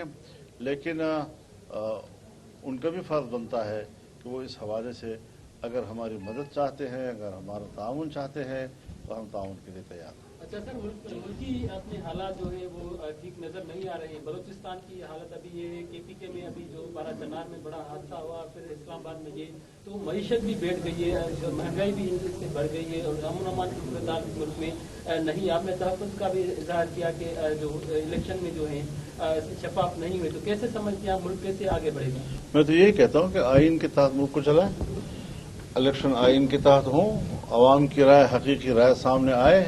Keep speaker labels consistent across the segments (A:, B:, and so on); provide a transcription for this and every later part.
A: हैं, लेकिन उनका भी फ़र्ज़ बनता है कि वो इस हवाले से अगर हमारी मदद चाहते हैं, अगर हमारा ताउन चाहते हैं तो हम ताउन के लिए तैयार हैं।
B: अच्छा सर, मुल्क की अपने हालात जो है वो ठीक नज़र नहीं आ रहे हैं। बलूचिस्तान की हालत अभी ये है, KPK में अभी जो बाराचनार में बड़ा हादसा हुआ, फिर इस्लामाबाद में ये, तो मईशत भी बैठ गई है, महंगाई भी इससे बढ़ गई है और अमन अमान की सूरत मुल्क में नहीं। आपने तहफ़्फ़ुज़ का भी इजहार किया कि जो इलेक्शन में जो है शफाफ नहीं हुए, तो कैसे समझते हैं आप मुल्क कैसे आगे बढ़ेगा?
A: मैं तो यही कहता हूँ कि आइन के तहत मुल्क को चलाएं, इलेक्शन आइन के तहत हों, आवाम की राय, हकीकी राय सामने आए,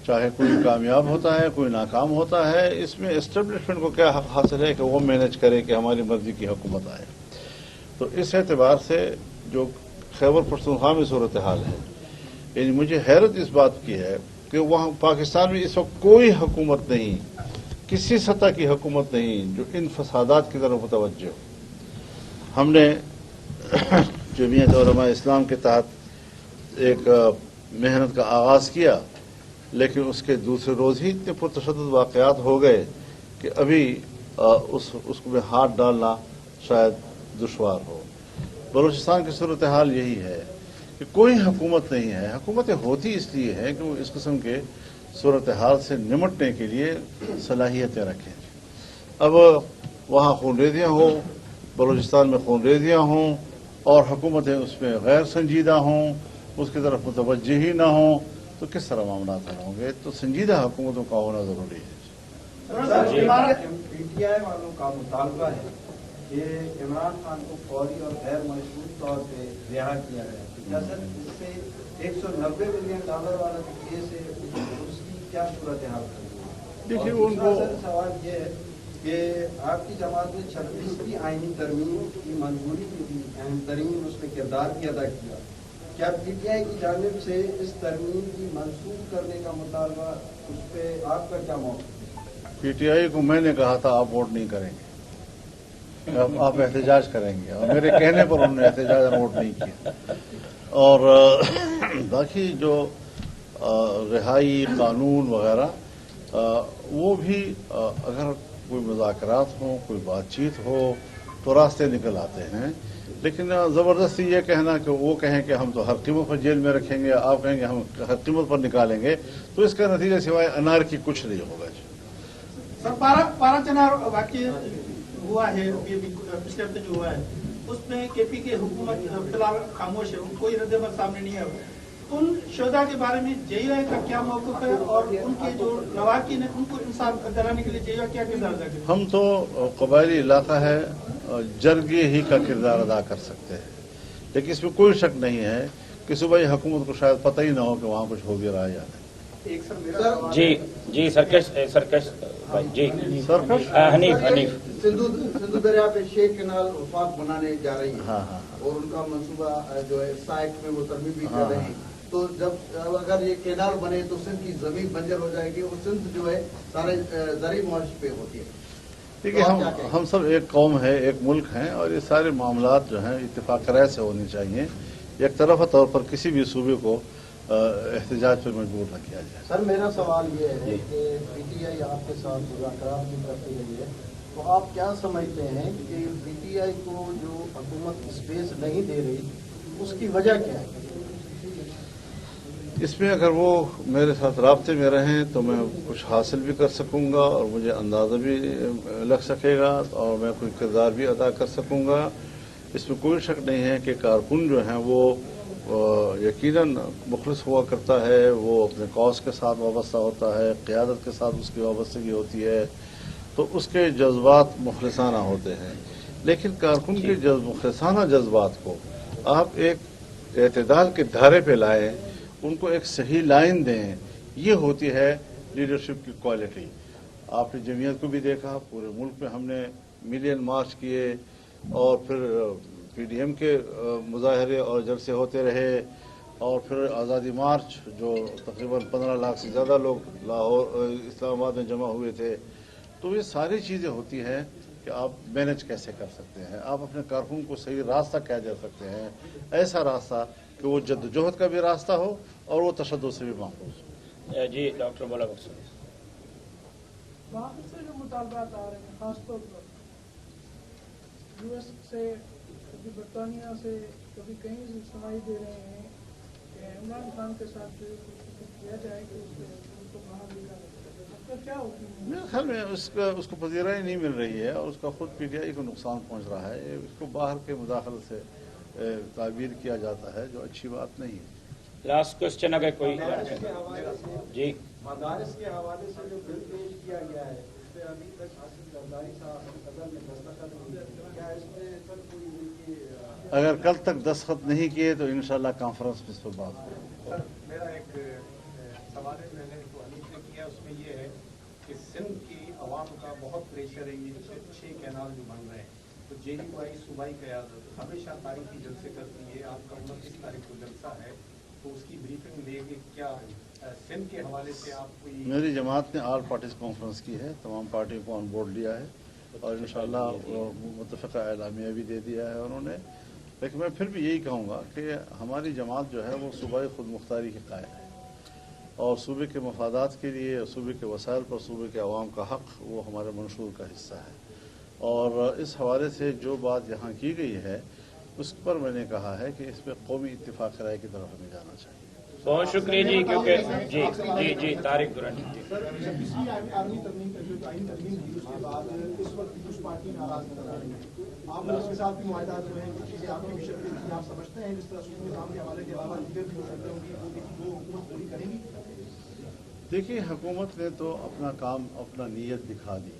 A: चाहे कोई कामयाब होता है कोई नाकाम होता है, इसमें एस्टेब्लिशमेंट को क्या हक हासिल है कि वो मैनेज करे कि हमारी मर्जी की हुकूमत आए। तो इस एतबार से जो खैबर पख्तूनख्वा में सूरत हाल है, यानी मुझे हैरत इस बात की है कि वहाँ पाकिस्तान में इस वक्त कोई हुकूमत नहीं, किसी सतह की हुकूमत नहीं जो इन फसादात की तरफ मुतवज्जह हो। हमने जमीयत उलमा इस्लाम के तहत एक मेहनत का आगाज़ किया, लेकिन उसके दूसरे रोज़ ही इतने पुरतशद्दुद वाक़यात हो गए कि अभी उसमें हाथ डालना शायद दुश्वार हो। बलूचिस्तान की सूरत हाल यही है कि कोई हुकूमत नहीं है। हुकूमतें होती इसलिए हैं कि वो इस किस्म के सूरत हाल से निमटने के लिए सलाहियतें रखें। अब वहाँ खूनरेज़ियाँ हो, बलूचिस्तान में खूनरेज़ियाँ हों और हुकूमतें उसमें गैर संजीदा हों, उसकी तरफ मुतवज्जह ही ना हों, तो किस तरह मामला हल होंगे? तो संजीदा हुकूमतों का होना ज़रूरी है।
C: PTI वालों का मुतालबा है कि इमरान खान को फौरी और गैर मशरूत तौर पर रिहा किया जाए। क्या सर इससे $190 मिलियन वाला जो केस है उसकी क्या सूरत हाल है? देखिए, उनको सवाल ये है कि आपकी जमात ने 36वीं आईनी तरमीम की मंजूरी की थी, अहम तरीन उसमें किरदार भी अदा किया। क्या PTI की जानिब से इस तरमीम की मंसूख करने का मुतालबा, उस पर आपका क्या मौक़िफ़?
A: PTI को मैंने कहा था आप वोट नहीं करेंगे, आप एहतजाज करेंगे, और मेरे कहने पर उन्होंने एहतजाज और वोट नहीं किया। और बाकी जो रिहाई कानून वगैरह वो भी अगर कोई मुज़ाकरात हो, कोई बातचीत हो तो रास्ते निकल आते हैं, लेकिन ज़बरदस्ती ये कहना कि वो कहें कि हम तो हर कीमत पर जेल में रखेंगे, आप कहेंगे हम हर कीमत पर निकालेंगे, तो इसका नतीजा सिवाय अनार की कुछ नहीं होगा।
D: सर, बाराचनार वाक़या हुआ है, पिछले हफ्ते जो हुआ है उसमें KPK हुकूमत फिलहाल खामोश है, कोई रद्द-ए-अमल सामने नहीं है। उन शोधा के बारे में JUI का क्या मौक़िफ़ है और उनके जो लवाकिन है उनको इंसाफ दिलाने के लिए JUI क्या किरदार अदा करे? हम
A: तो कबायली इलाका है, जरगे ही का किरदार अदा कर सकते हैं, लेकिन इसमें कोई शक नहीं है कि सूबाई हुकूमत को शायद पता ही ना हो कि वहाँ कुछ हो भी रहा है या नहीं।
E: जी सरकश जी हनीफ
C: सिंधु दरिया पे शेख कैनाल वफाक बनाने जा रही है।
A: हाँ।
C: और उनका मंसूबा जो है साइट में वो तरमीम भी कर रहे हैं। तो जब अगर ये कैनाल बने तो सिंध की जमीन बंजर हो जाएगी और सिंध जो है सारे ज़रूरी मुआश पे होती है।
A: देखिए, हम सब एक कौम है, एक मुल्क हैं, और ये सारे मामलात जो हैं इत्तेफाक राय से होने चाहिए। एक तरफा तौर पर किसी भी सूबे को एहतजाज पर मजबूर न किया जाए।
F: सर, मेरा सवाल ये है कि PTI आपके साथ मुज़ाकरात भी करती रही है, तो आप क्या समझते हैं कि PTI को जो हुकूमत स्पेस नहीं दे रही उसकी वजह क्या है?
A: इसमें अगर वो मेरे साथ राब्ते में रहें तो मैं कुछ हासिल भी कर सकूंगा और मुझे अंदाज़ा भी लग सकेगा और मैं कोई किरदार भी अदा कर सकूंगा। इसमें कोई शक नहीं है कि कारकुन जो हैं वो यकीनन मुखलिस हुआ करता है, वो अपने कौस के साथ वाबस्ता होता है, क़यादत के साथ उसकी वाबस्तगी होती है, तो उसके जज्बात मुखलिसाना होते हैं। लेकिन कारकुन के मुखलिसाना जज्बात को आप एक एतदाल के धारे पे लाएं, उनको एक सही लाइन दें, ये होती है लीडरशिप की क्वालिटी। आपने जमीयत को भी देखा, पूरे मुल्क में हमने मिलियन मार्च किए और फिर PDM के मुजाहरे और जलसे होते रहे और फिर आज़ादी मार्च जो तकरीबन 15 लाख से ज़्यादा लोग लाहौर इस्लामाबाद में जमा हुए थे। तो ये सारी चीज़ें होती हैं कि आप मैनेज कैसे कर सकते हैं, आप अपने कारकुन को सही रास्ता क्या दे सकते हैं, ऐसा रास्ता कि वो जद्दोजहद का भी रास्ता हो और वो तशद्दुद से भी महफूज हो।
E: जी डॉक्टर बोला बख्श।
G: वहाँ से जो मुतालबात आ रहे हैं खासतौर पर यूएस से, कभी बरतानिया से, कभी कहीं से सुनाई दे रहे हैं कि इमरान खान के साथ जो कुछ किया जाए कि उसको बाहर निकाला जाए, आपका क्या ओपिनियन?
A: मेरे ख्याल में उसको पजीराई नहीं मिल रही है और उसका खुद पीटीआई को नुकसान पहुंच रहा है। इसको बाहर के मुदाखलत से ताबीर किया जाता है, जो अच्छी बात नहीं है।
E: लास्ट क्वेश्चन अगर कोई जी
C: मदारिस के हवाले से जो बिल पेश किया गया है उस पर अभी तक हासिल जरदारी साहब सदन में दस्तखत नहीं किए, क्या इस पर कल कोई उनकी
A: अगर कल तक दस्तखत नहीं किए तो इंशाल्लाह कॉन्फ्रेंस में इस पर बात होगी।
H: सर मेरा एक सवाल है, मैंने जो अनीस ने किया उसमें ये है कि सिंध की आवाम का बहुत प्रेशर है, ये 6 कैनाल जो बन रहे हैं, तो JUI सूबाई क़यादत हमेशा तारीखी जलसे करती है। आपका 29 तारीख को जलसा है, तो उसकी ब्रीफिंग लेके क्या सिंध के हवाले से आप कोई?
A: मेरी जमात ने ऑल पार्टीज कॉन्फ्रेंस की है, तमाम पार्टियों को ऑन बोर्ड लिया है और इंशाल्लाह मुत्तफ़िक़ा एलामिया भी दे दिया है उन्होंने। लेकिन मैं फिर भी यही कहूँगा कि हमारी जमात जो है वो सूबाई खुद मुख्तारी की कायल है और सूबे के मफादात के लिए, सूबे के वसाइल पर सूबे के अवाम का हक़ वो हमारे मंशूर का हिस्सा है। और इस हवाले से जो बात यहाँ की गई है उस पर मैंने कहा है कि इस पर कौमी इत्तिफाक राय की तरफ हमें जाना चाहिए।
E: बहुत शुक्रिया जी, क्योंकि जी तारिक दुरानी जी।
I: सर, पिछली आर्मी तरमीम जो आईन तरमीम थी उसके बाद इस वक्त पीपुल्स पार्टी नाराज नजर आ रही है। आप लोग उसके साथ भी मुआहदा जो है कुछ चीजें आपके मिशन में थी, आप समझते हैं जिस तरह सूबे निज़ाम के हवाले के अलावा दीगर भी हो सकते होंगी वो हुकूमत पूरी करेगी?
A: देखिए, हुकूमत ने तो अपना काम, अपना नीयत दिखा दी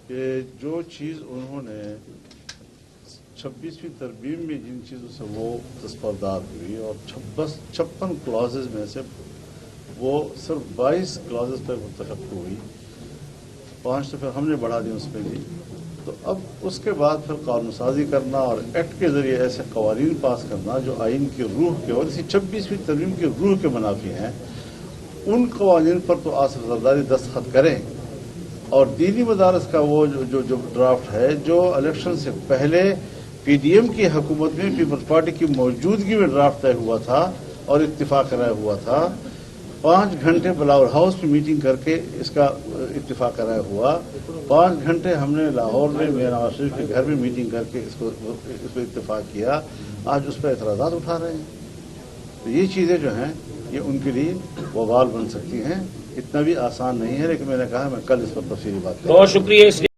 A: कि जो चीज़ उन्होंने 26वीं तरमीम में जिन चीज़ों से वो दस्तबरदार हुई और 56 क्लॉजेज में से वो सिर्फ 22 क्लॉजेज पर मुत्तफिक हुई, 5 तो फिर हमने बढ़ा दी उस पर भी। तो अब उसके बाद फिर कानून साजी करना और एक्ट के जरिए ऐसे कवानीन पास करना जो आइन की रूह के और इसी 26वीं तरमीम की रूह के मुनाफी हैं, उन कवानीन पर तो आसिफ जरदारी दस्तखत करें। और दीनी मदारस का वो जो ड्राफ्ट है जो इलेक्शन से पहले PDM की हुकूमत में पीपल्स पार्टी की मौजूदगी में ड्राफ्ट तय हुआ था और इत्तिफाक कराया हुआ था, 5 घंटे बिलावल हाउस में मीटिंग करके इसका इत्तिफाक कराया हुआ, 5 घंटे हमने लाहौर में मियां नवाज शरीफ के घर में मीटिंग करके इस पर इत्तिफाक किया। आज उस पर एतराज़ात उठा रहे हैं। तो ये चीज़ें जो हैं ये उनके लिए वबाल बन सकती हैं। इतना भी आसान नहीं है, लेकिन मैंने कहा मैं कल इस पर तफसीली बात करूंगा।
E: बहुत शुक्रिया।